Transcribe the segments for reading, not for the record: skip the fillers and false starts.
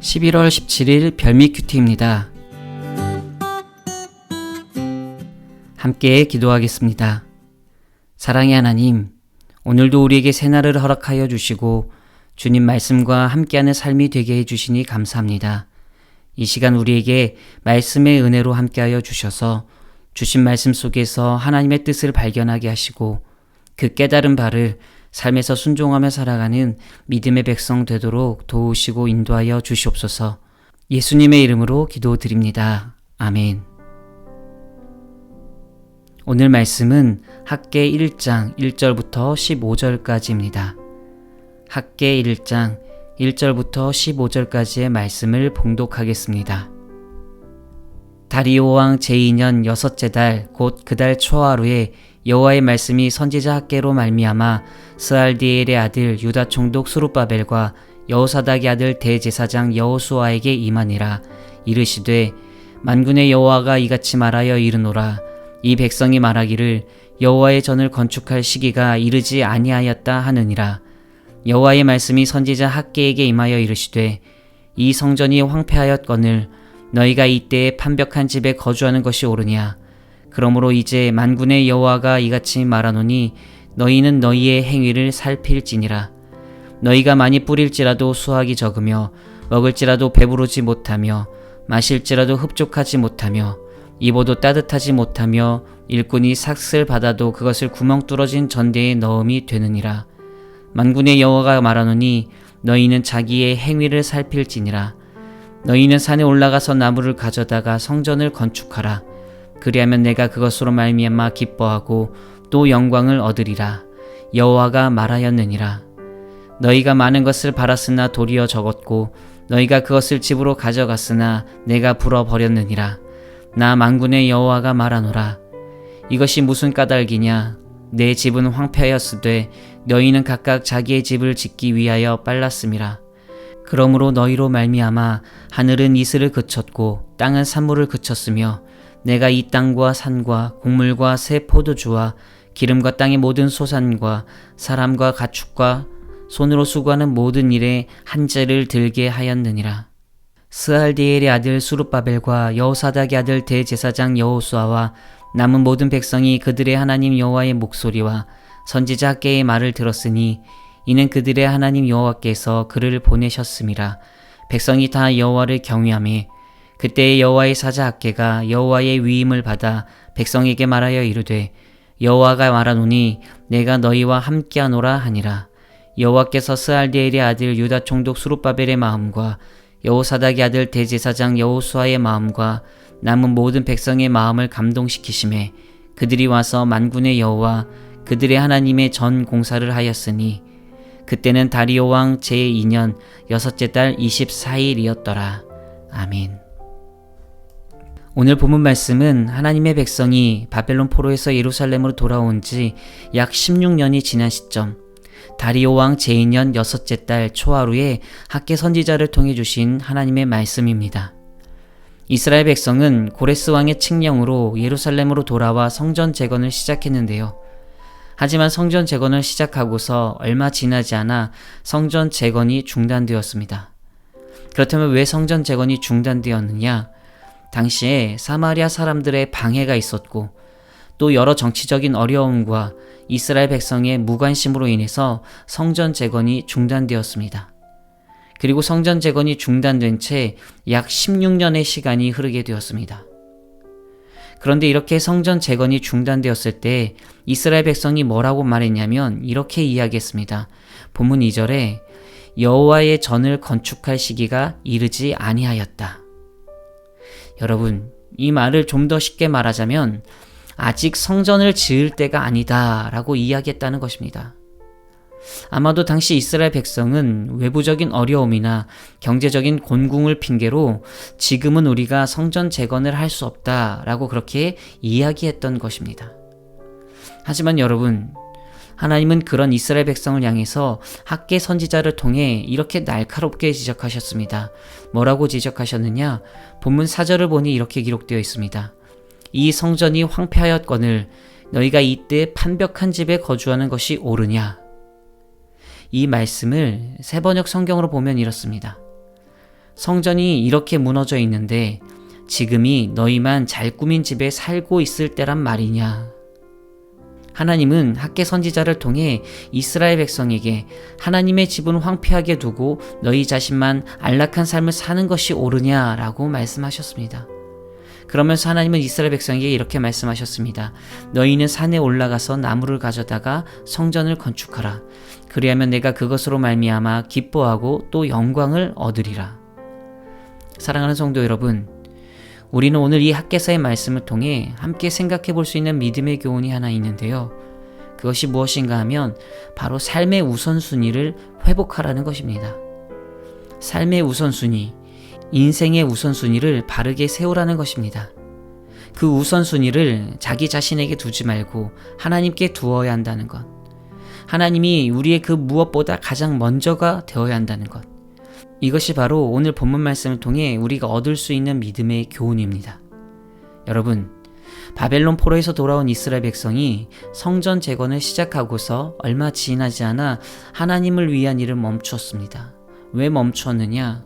11월 17일 별미 큐티입니다. 함께 기도하겠습니다. 사랑의 하나님, 오늘도 우리에게 새날을 허락하여 주시고 주님 말씀과 함께하는 삶이 되게 해주시니 감사합니다. 이 시간 우리에게 말씀의 은혜로 함께하여 주셔서 주신 말씀 속에서 하나님의 뜻을 발견하게 하시고 그 깨달은 바를 삶에서 순종하며 살아가는 믿음의 백성 되도록 도우시고 인도하여 주시옵소서. 예수님의 이름으로 기도드립니다. 아멘. 오늘 말씀은 학개 1장 1절부터 15절까지입니다. 학개 1장 1절부터 15절까지의 말씀을 봉독하겠습니다. 다리오 왕 제2년 여섯째 달 곧 그 달 초하루에 여호와의 말씀이 선지자 학개로 말미암아 스알디엘의 아들 유다 총독 스룹바벨과 여호사닥의 아들 대제사장 여호수아에게 임하니라. 이르시되 만군의 여호와가 이같이 말하여 이르노라. 이 백성이 말하기를 여호와의 전을 건축할 시기가 이르지 아니하였다 하느니라. 여호와의 말씀이 선지자 학개에게 임하여 이르시되 이 성전이 황폐하였거늘 너희가 이때에 판벽한 집에 거주하는 것이 옳으냐. 그러므로 이제 만군의 여호와가 이같이 말하노니 너희는 너희의 행위를 살필지니라. 너희가 많이 뿌릴지라도 수확이 적으며 먹을지라도 배부르지 못하며 마실지라도 흡족하지 못하며 입어도 따뜻하지 못하며 일꾼이 삭슬 받아도 그것을 구멍 뚫어진 전대에 넣음이 되느니라. 만군의 여호와가 말하노니 너희는 자기의 행위를 살필지니라. 너희는 산에 올라가서 나무를 가져다가 성전을 건축하라. 그리하면 내가 그것으로 말미암아 기뻐하고 또 영광을 얻으리라. 여호와가 말하였느니라. 너희가 많은 것을 바랐으나 도리어 적었고 너희가 그것을 집으로 가져갔으나 내가 불어버렸느니라. 나 만군의 여호와가 말하노라. 이것이 무슨 까닭이냐. 내 집은 황폐하였으되 너희는 각각 자기의 집을 짓기 위하여 빨랐음이라. 그러므로 너희로 말미암아 하늘은 이슬을 그쳤고 땅은 산물을 그쳤으며 내가 이 땅과 산과 곡물과 새 포도주와 기름과 땅의 모든 소산과 사람과 가축과 손으로 수고하는 모든 일에 한재를 들게 하였느니라. 스알디엘의 아들 스룹바벨과 여호사닥의 아들 대제사장 여호수아와 남은 모든 백성이 그들의 하나님 여호와의 목소리와 선지자 학개의 말을 들었으니 이는 그들의 하나님 여호와께서 그를 보내셨음이라. 백성이 다 여호와를 경외하며 그때의 여호와의 사자 학개가 여호와의 위임을 받아 백성에게 말하여 이르되 여호와가 말하노니 내가 너희와 함께하노라 하니라. 여호와께서 스알디엘의 아들 유다 총독 스룹바벨의 마음과 여호사닥의 아들 대제사장 여호수아의 마음과 남은 모든 백성의 마음을 감동시키심에 그들이 와서 만군의 여호와 그들의 하나님의 전 공사를 하였으니 그때는 다리오 왕 제2년 여섯째 달 24일이었더라. 아멘. 오늘 본문 말씀은 하나님의 백성이 바벨론 포로에서 예루살렘으로 돌아온 지 약 16년이 지난 시점, 다리오 왕 제2년 여섯째 달 초하루에 학개 선지자를 통해 주신 하나님의 말씀입니다. 이스라엘 백성은 고레스 왕의 칙령으로 예루살렘으로 돌아와 성전 재건을 시작했는데요. 하지만 성전 재건을 시작하고서 얼마 지나지 않아 성전 재건이 중단되었습니다. 그렇다면 왜 성전 재건이 중단되었느냐? 당시에 사마리아 사람들의 방해가 있었고 또 여러 정치적인 어려움과 이스라엘 백성의 무관심으로 인해서 성전 재건이 중단되었습니다. 그리고 성전 재건이 중단된 채 약 16년의 시간이 흐르게 되었습니다. 그런데 이렇게 성전 재건이 중단되었을 때 이스라엘 백성이 뭐라고 말했냐면 이렇게 이야기했습니다. 본문 2절에 여호와의 전을 건축할 시기가 이르지 아니하였다. 여러분, 이 말을 좀 더 쉽게 말하자면 아직 성전을 지을 때가 아니다 라고 이야기했다는 것입니다. 아마도 당시 이스라엘 백성은 외부적인 어려움이나 경제적인 곤궁을 핑계로 지금은 우리가 성전 재건을 할 수 없다 라고 그렇게 이야기했던 것입니다. 하지만 여러분, 하나님은 그런 이스라엘 백성을 향해서 학개 선지자를 통해 이렇게 날카롭게 지적하셨습니다. 뭐라고 지적하셨느냐? 본문 4절을 보니 이렇게 기록되어 있습니다. 이 성전이 황폐하였거늘 너희가 이때 판벽한 집에 거주하는 것이 옳으냐? 이 말씀을 새번역 성경으로 보면 이렇습니다. 성전이 이렇게 무너져 있는데 지금이 너희만 잘 꾸민 집에 살고 있을 때란 말이냐. 하나님은 학개 선지자를 통해 이스라엘 백성에게 하나님의 집은 황폐하게 두고 너희 자신만 안락한 삶을 사는 것이 옳으냐라고 말씀하셨습니다. 그러면서 하나님은 이스라엘 백성에게 이렇게 말씀하셨습니다. 너희는 산에 올라가서 나무를 가져다가 성전을 건축하라. 그리하면 내가 그것으로 말미암아 기뻐하고 또 영광을 얻으리라. 사랑하는 성도 여러분, 우리는 오늘 이 학개서의 말씀을 통해 함께 생각해 볼 수 있는 믿음의 교훈이 하나 있는데요. 그것이 무엇인가 하면 바로 삶의 우선순위를 회복하라는 것입니다. 삶의 우선순위, 인생의 우선순위를 바르게 세우라는 것입니다. 그 우선순위를 자기 자신에게 두지 말고 하나님께 두어야 한다는 것. 하나님이 우리의 그 무엇보다 가장 먼저가 되어야 한다는 것. 이것이 바로 오늘 본문 말씀을 통해 우리가 얻을 수 있는 믿음의 교훈입니다. 여러분, 바벨론 포로에서 돌아온 이스라엘 백성이 성전 재건을 시작하고서 얼마 지나지 않아 하나님을 위한 일을 멈추었습니다. 왜 멈추었느냐?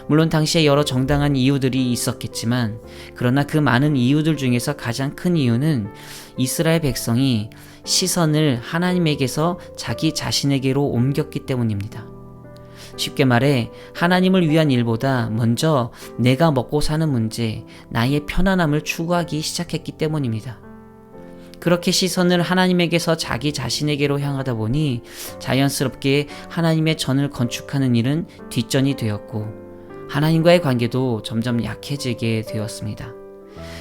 물론 당시에 여러 정당한 이유들이 있었겠지만 그러나 그 많은 이유들 중에서 가장 큰 이유는 이스라엘 백성이 시선을 하나님에게서 자기 자신에게로 옮겼기 때문입니다. 쉽게 말해 하나님을 위한 일보다 먼저 내가 먹고 사는 문제, 나의 편안함을 추구하기 시작했기 때문입니다. 그렇게 시선을 하나님에게서 자기 자신에게로 향하다 보니 자연스럽게 하나님의 전을 건축하는 일은 뒷전이 되었고 하나님과의 관계도 점점 약해지게 되었습니다.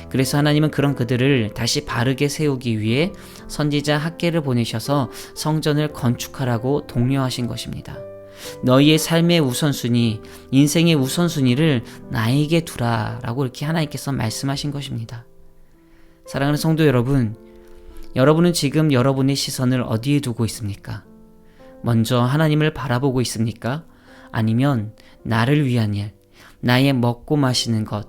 그래서 하나님은 그런 그들을 다시 바르게 세우기 위해 선지자 학개를 보내셔서 성전을 건축하라고 독려하신 것입니다. 너희의 삶의 우선순위, 인생의 우선순위를 나에게 두라 라고 이렇게 하나님께서 말씀하신 것입니다. 사랑하는 성도 여러분, 여러분은 지금 여러분의 시선을 어디에 두고 있습니까? 먼저 하나님을 바라보고 있습니까? 아니면 나를 위한 일, 나의 먹고 마시는 것,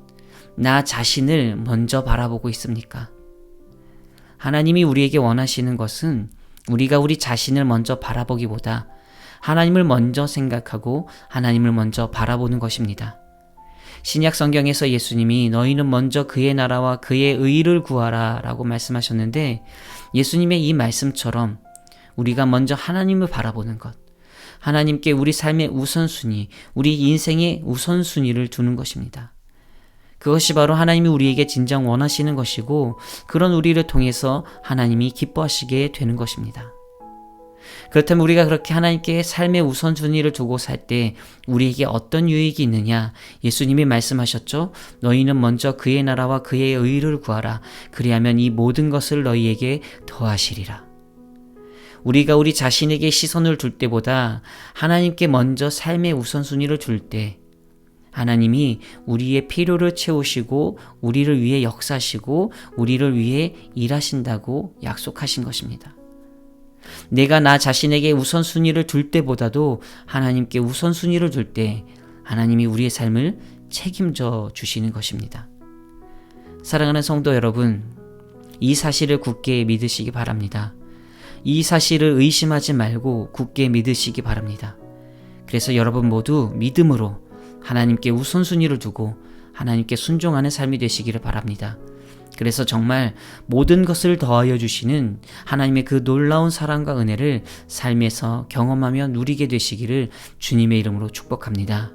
나 자신을 먼저 바라보고 있습니까? 하나님이 우리에게 원하시는 것은 우리가 우리 자신을 먼저 바라보기보다 하나님을 먼저 생각하고 하나님을 먼저 바라보는 것입니다. 신약 성경에서 예수님이 너희는 먼저 그의 나라와 그의 의를 구하라 라고 말씀하셨는데 예수님의 이 말씀처럼 우리가 먼저 하나님을 바라보는 것, 하나님께 우리 삶의 우선순위, 우리 인생의 우선순위를 두는 것입니다. 그것이 바로 하나님이 우리에게 진정 원하시는 것이고 그런 우리를 통해서 하나님이 기뻐하시게 되는 것입니다. 그렇다면 우리가 그렇게 하나님께 삶의 우선순위를 두고 살 때 우리에게 어떤 유익이 있느냐? 예수님이 말씀하셨죠. 너희는 먼저 그의 나라와 그의 의를 구하라. 그리하면 이 모든 것을 너희에게 더하시리라. 우리가 우리 자신에게 시선을 둘 때보다 하나님께 먼저 삶의 우선순위를 둘 때 하나님이 우리의 필요를 채우시고 우리를 위해 역사하시고 우리를 위해 일하신다고 약속하신 것입니다. 내가 나 자신에게 우선순위를 둘 때보다도 하나님께 우선순위를 둘 때 하나님이 우리의 삶을 책임져 주시는 것입니다. 사랑하는 성도 여러분, 이 사실을 굳게 믿으시기 바랍니다. 이 사실을 의심하지 말고 굳게 믿으시기 바랍니다. 그래서 여러분 모두 믿음으로 하나님께 우선순위를 두고 하나님께 순종하는 삶이 되시기를 바랍니다. 그래서 정말 모든 것을 더하여 주시는 하나님의 그 놀라운 사랑과 은혜를 삶에서 경험하며 누리게 되시기를 주님의 이름으로 축복합니다.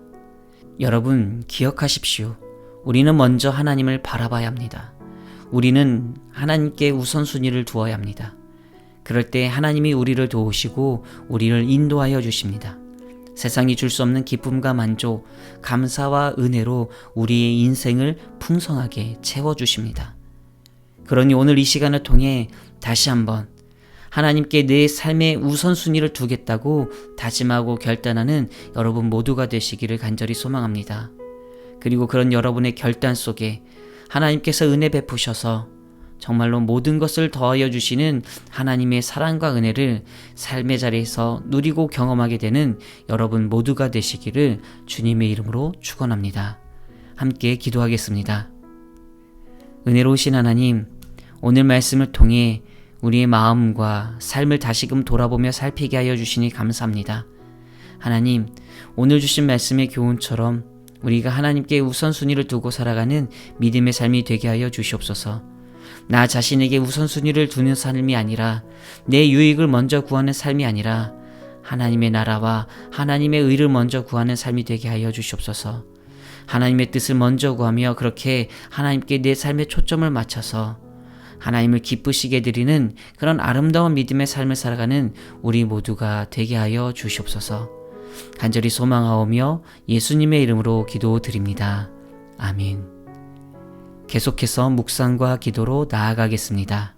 여러분 기억하십시오. 우리는 먼저 하나님을 바라봐야 합니다. 우리는 하나님께 우선순위를 두어야 합니다. 그럴 때 하나님이 우리를 도우시고 우리를 인도하여 주십니다. 세상이 줄 수 없는 기쁨과 만족, 감사와 은혜로 우리의 인생을 풍성하게 채워주십니다. 그러니 오늘 이 시간을 통해 다시 한번 하나님께 내 삶의 우선순위를 두겠다고 다짐하고 결단하는 여러분 모두가 되시기를 간절히 소망합니다. 그리고 그런 여러분의 결단 속에 하나님께서 은혜 베푸셔서 정말로 모든 것을 더하여 주시는 하나님의 사랑과 은혜를 삶의 자리에서 누리고 경험하게 되는 여러분 모두가 되시기를 주님의 이름으로 축원합니다. 함께 기도하겠습니다. 은혜로우신 하나님, 오늘 말씀을 통해 우리의 마음과 삶을 다시금 돌아보며 살피게 하여 주시니 감사합니다. 하나님, 오늘 주신 말씀의 교훈처럼 우리가 하나님께 우선순위를 두고 살아가는 믿음의 삶이 되게 하여 주시옵소서. 나 자신에게 우선순위를 두는 삶이 아니라, 내 유익을 먼저 구하는 삶이 아니라 하나님의 나라와 하나님의 의를 먼저 구하는 삶이 되게 하여 주시옵소서. 하나님의 뜻을 먼저 구하며 그렇게 하나님께 내 삶의 초점을 맞춰서 하나님을 기쁘시게 드리는 그런 아름다운 믿음의 삶을 살아가는 우리 모두가 되게 하여 주시옵소서. 간절히 소망하오며 예수님의 이름으로 기도드립니다. 아멘. 계속해서 묵상과 기도로 나아가겠습니다.